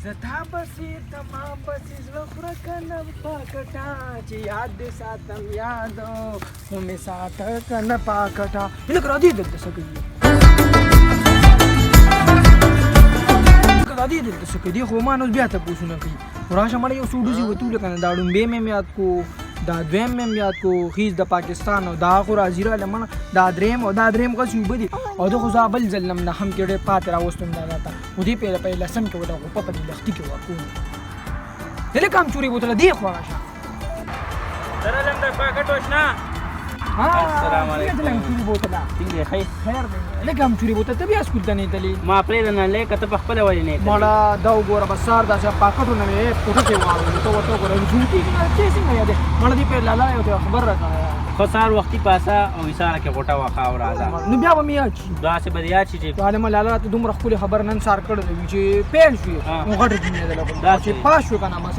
زتا بسې تما بسې زړه خوره کنه پاکټا چې یاد دې ساتم یادو خو مې ساته کنه پاکټا لکه راځي دلته څه کوي راځي دلته څه کوي خو ما نو بیا تپوسونه کوي راشه مړ یو سوډو چې وتو لکنه دا ډومبې مې یاد کو دا دویم مې یاد کو خیز د پاکستان او دا خو راځي را لمن دا دریم غو صوبه دي او د خو زابل ځلم نه هم کې ډېر پاتې راوستم دا راته و دې په لسم کې ودا په پدې لختي کې ورکو دله کام چوري بوتله دی خو راشه درلم د پاکټ وښنا السلام علیکم دله چوري بوتله څنګه خیر له کام چوري بوتله ته بیا سکول ته نه تللی ما پرې نه لیکه ته خپل ولې نه مړه دا وګوره بسار دا چې پاکټونه مې پټو کې وایو ته ورته وګوره جوړې چې څنګه یاده مړه دې په لاله یو ته خبر راکړه خو سار وختي پاسا او اشاره کې غوټه واخا او راځه نو بیا به مې یاد شي دا څه بدیا چې عالم لاله ته دومره خپل خبر نن سار کړو چې پیل شي نو غټ دې نه دا چې پاس شو کنه بس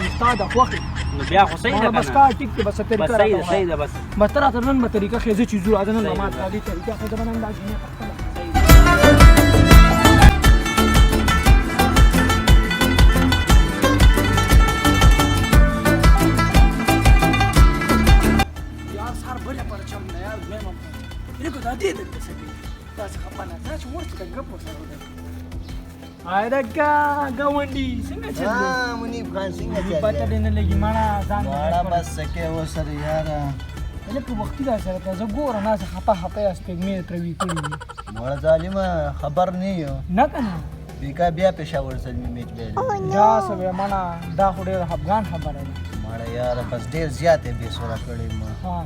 استاد خوخي نو بیا خو صحیح ده بس کا ټیک بس تر کړه صحیح ده بس متر ته نن به طریقه خېزه چیزو راځنه نو ما ته دې طریقه خېزه باندې انداز نه गावंडी څنګه چل منیب خان څنګه چل پته دې نه لګي ماړه ځان ماړه بس سکه و سره یار لکه وخت دا سره ته زه ګوره نه خپه اس په می تروي کړی ماړه ظالما خبر نه یو نه کنه بیکا بیا پېښور سره میچ بیل دا سوي معنا دا خو ډېر افغان خبره ده ماړه یار بس ډېر زیاتې به سره کړی ما ها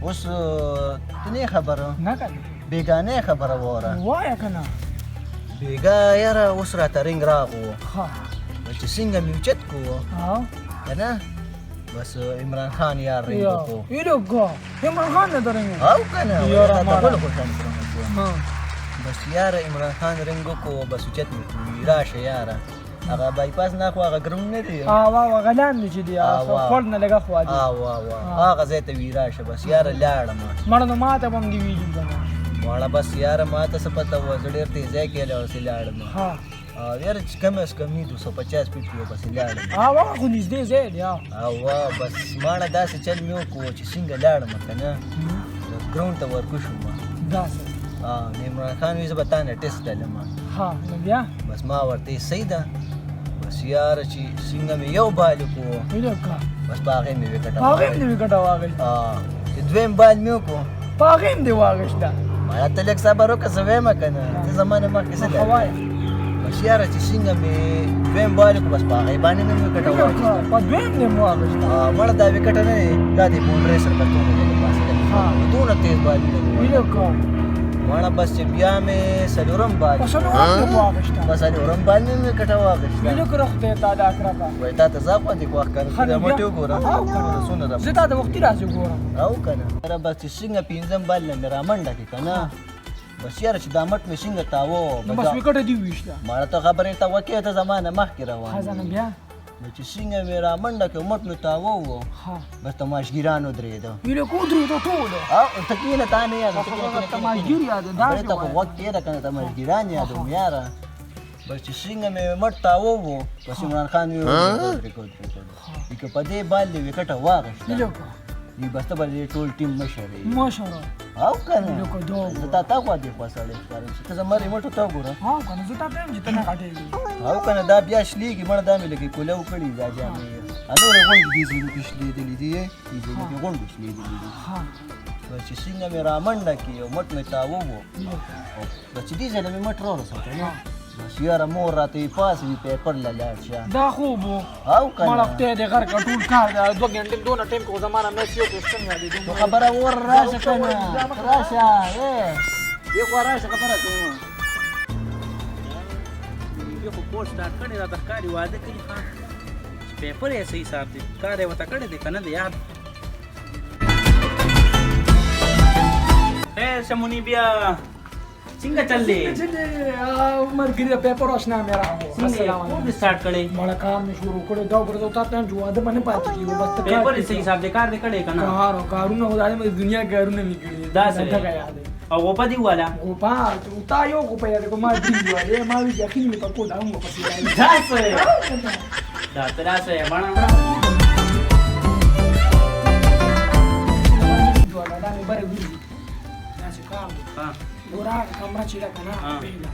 اوس ته نه خبره نه کنه بیگانه خبره وره وای کنه بیگا یار اوس را ترنګ راغو ها چې څنګه میوچت کو ها کنه بس عمران خان یار رینګو کو یو ګو عمران خان نه درنګ او کنه یار ته ما بل کو څنګه ها بس یار عمران خان رینګو کو بس چت می راشه یار هغه بایپاس نه خو هغه ګرم نه دی وا غلان دي چې دی خپل نه لګه خو دي وا هغه زه ته ویراشه بس یار لاړم مړ نو ماته بم دی ویل کنه واړه بس یار ما ته څه پته و زه ډېر تیزه کې لاړم ها یار چې کم از کم 250 فیټ یو بس لاړم خو نږدې زید یا بس ماړه داسې چل مې وکړو چې څنګه لاړم کنه ګراوند ته ورکو شوم داسې عمران خان وی زه به تا نه ټیسټ ډلم ها نو بیا بس ما ورته صحیح ده بس یار چې څنګه مې یو بال وکړو بس په هغې مې وکټه چې دویم بال مې وکړو په هغې مې دې واغېسته ماړه ته لږ صبر وکړه زه ویمه که نه ته زما نه مخکې څه بس یاره چې څنګه مې دویم بال وکړو بس په هغې باندې مې وکټه واغېسته په دویم دې مې واغېسته مړه دا وکټه نه دی دا د بونډرۍ سره به دونه دی پاسې دونه تېز بالونه ماړه بس چې بیا مې څلورم بال بس څلورم بال مې وکټه واغېسته وایي تا ته زه خوندې ګواښ کړم دا مټې وګوره څونه ده زه تا د وختي راځي ګورم او که نه بس چې څنګه پنځم بال نه مې رامنډه کړې که نه بس یاره چې دا مټ مې څنګه تاوه بس وکټه دې ویشته ماړه ته خبرې ته وکې ته زما نه مخکې روان بیا نو چې څنګه مې رامنډه کړې مټ مې تاوه و بس تماشګیران ودرېده او ته کښېنه تا نه یاد ته خو غوږ کېده که نه تماشګیران یادوم یاره بس چې څنګه مې مټ تاوه و بس عمران خان وی که په دې بال دې وکټه واغېسته بس ته به دې ټول ټیم مشر او که نه زه تا خوا دې خوا سړی ښکارم چې ته زما ریموټ ته وګوره او که نه دا بیا شلېږي مړه دا مې لکه کولو کړي دا جامې نورې غونډې دې ځینې کې شلېدلې دي دې ځینې کې غونډې شلېدلې دي بس چې څنګه مې رامنډه کړې او مټ مې تاوه و بس چې دې ځله مې مټ راورسوته نو بس یاره مور راته وي پاس وي پیپر له لاړ شه دا خوب و او که نه خدای دې غر کا ټول کار دا 2 غنټې دونه ټایم کو زمانہ مې یو کوشن یادې نو خبره ور راشه که نه راشه دې خوا راشه خبره کوم یو خو کور سټارټ کړی راته ښکاري واده کوي ښه پیپر یې صحیح حساب دی کار یې ورته کړی دی که نه دی یاد خیر شمونی بیا څنګه چل دی مرګري د پیپر آشنا مې راغو السلام علیکم سٹارټ کړی مړه کار مې شروع کړو دا ورته تا ته جو واده باندې پاتې کیږي بس پیپر یې صحیح حساب دی کار دې کړی که نه کارونه خدای مې دنیا کارونه مې کړي دا څه څنګه یاد او په دی والا غوپا تا یو غوپا یې کومه دی وایي ما وی یقین می پکو دا موږ پسې راځي دا تراسه باندې جوړه دا مې بره ګوري دا څه کار ها ګورا کمره چې لکه نه پیلا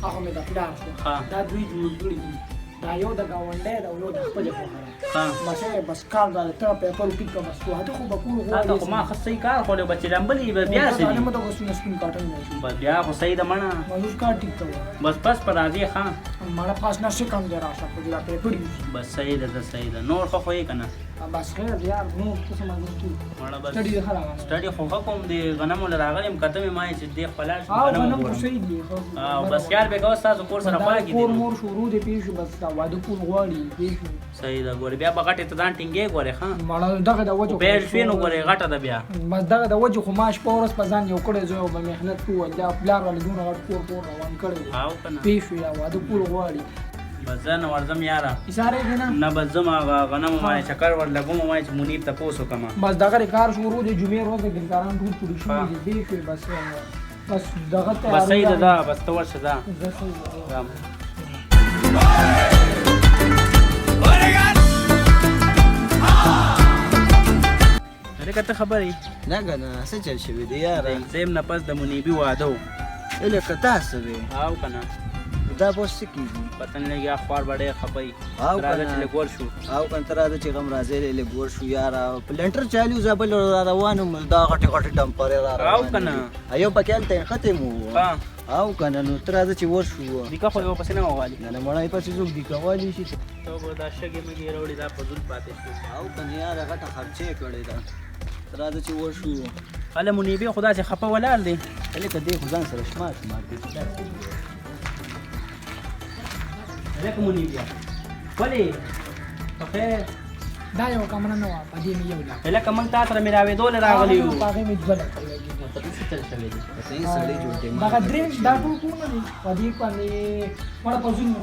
هغه مې دا پلان شو دا دوی جوړ کړی دي دا یو د گاونډي دا یو د خپل خبره بس کار دا ته پیپر پیک کوم څه هغه خو به کور دا خو ما خصي کار خو له بچی لمبلې بیا سي دا مې ته کوم سکرین کاټن نه بس بیا خو صحیح ده مړه مانوس کار ټیک کوه بس پس پر راځي خان مړه پاس نه شي کم دی راشه په دا پیپر بس صحیح ده صحیح ده نور خو یې کنه بس خیر یار نو څه سمجھ کی مړه بس سټډي خراب سټډي خو کوم دی غنمو لراغلم کته مې ما چې دی خپل غنم صحیح دی بس خیال به کوم تاسو کور سره خپل کی کور مور شروع دی پیښ بس دا واده کول غواړي پیښ صحیح ده ګور بیا بغټه ته ځان ټینګې ګوره ها مړه دغه د وجه بیل فینو ګوره غټه ده بیا بس دغه د وجه خو ماش پورس په ځان یو کړی زو به مهنت کوو دا بلار ول دونه غټ کور روان کړی او کنه پیښ یا واده کول غواړي بس زه نو ورځم یاره اشاره دی نه بس زما غنم ما چکر ور لګوم ما چې منیب ته پوسو کما بس دغه کار شروع دی جمعې ورځ د ګلکاران ټول پوری شو دی پیښ بس دغه ته بس صحیح ده بس تو ورشه ده کته خبرې نه کنه څه چل شوی دی یار زم نه پس د منیبي واده اله کتا سوي او کنه دا بوس کیږي پتن لګیا خور بڑے خپي او راځي چې ګور شو او کنه راځي چې غم راځي له ګور شو یار پلنټر چالیو زبل روانو دا غټي غټي ډمپر را او کنه ایو پکې ته ختم ها او کنه نو تر راځي چې ور شو دیکه خو یو پسې نه والی نه مړای پسې زوګ دی کوالي شي ته دا شګه مې وروړي دا په ځل پاتې شو او کنه یار غټه خرچه کړی دا تر راځي چې ور شو اله منیبي خدا چې خپه ولال دی کله کدی خدان سره شمات دي لکه منیبي ولی بخیر دا یو کمره نه و په دې مې یو لا لکه موږ تاسو سره ملاوي دول راغلی یو هغه مې ځل په دې څه چل شوی دی صحیح سړی جوړ دی دا دریم دا ټول کوم نه دي په دې باندې مړه په ځین نه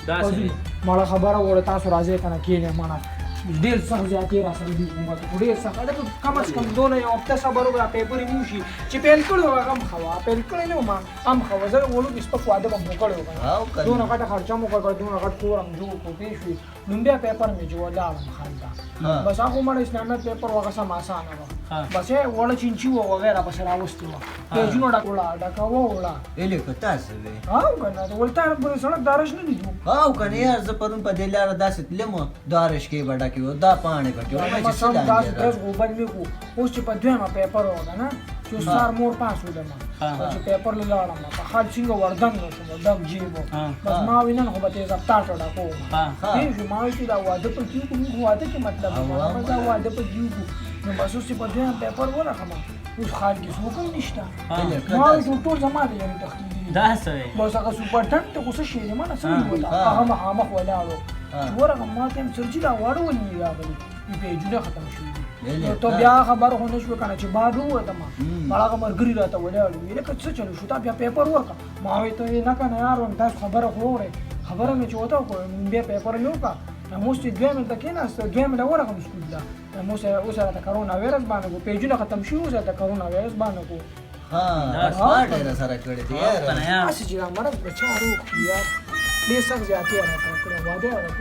دا څه مړه خبره وره تاسو راځي کنه کېنه مړه ډېر سخت زیاتې را سره دي کومه ډېر سخت دا کم از کم دونه یو هفته صبر وکړه پیپر یې موشي چې پیل کړو هغه هم خوا پیل کړی نه ما هم خوا زه ولو کې سپک واده به مو کړو او کنه دونه غټه خرچه مو کړ دونه غټ کور هم جوړ کو پیښ وي نو بیا پیپر مې جوړ لاړم خالدا بس هغه مړ اسلامي پیپر وغه سم آسانه و بس یې وړ چینچی و وغیرہ بس راوستي و ته جنو ډکا وړا اله کتا سوي او کنه ولته پر سړک دارش نه دي او کنه یار زه پرون په دې لار داسې تلمو دارش کې بډا کې دا پانه کټو مې چې سم داس درس غوبل مې کو اوس چې په دویمه پیپر وګا نه چې سار مور پاس ودم چې پیپر لاړم په حال څنګه وردن نو دم جیبو بس ما وینن خو به ته زپتا ټوډا کو دې ما چې دا واده په کیو کوم واده کې مطلب دا واده په کیو نو بس اوس په دویمه پیپر ورکم اوس خال کې څه کوم نشته ما ټول زماده یې تختی دا څه بس هغه سوپر ټنټ ته څه شي نه ما څه ولا هغه مخامخ ولاړو ورغه ما ته چې دا واړو ونی راغلی په جوړه ختم شو نو ته بیا خبر هونه شو کنه چې بعد وته ما هغه مرګري راته ولاړو ویل که څه چلو شو تا بیا پیپر ورکا ما وې ته نه کنه یار دا خبره خوره خبره مې چوته کو بیا پیپر یو کا نو چې دوی مې تکې نه است دوی مې دا ورکم سکول دا نو اوس راته کرونا وایرس باندې په جوړه ختم شو اوس راته کرونا وایرس باندې کو ها سمارټ نه سره کړی دی یار اسی چې مرګ بچارو یار دې سم زیاتې راته کړو واده راته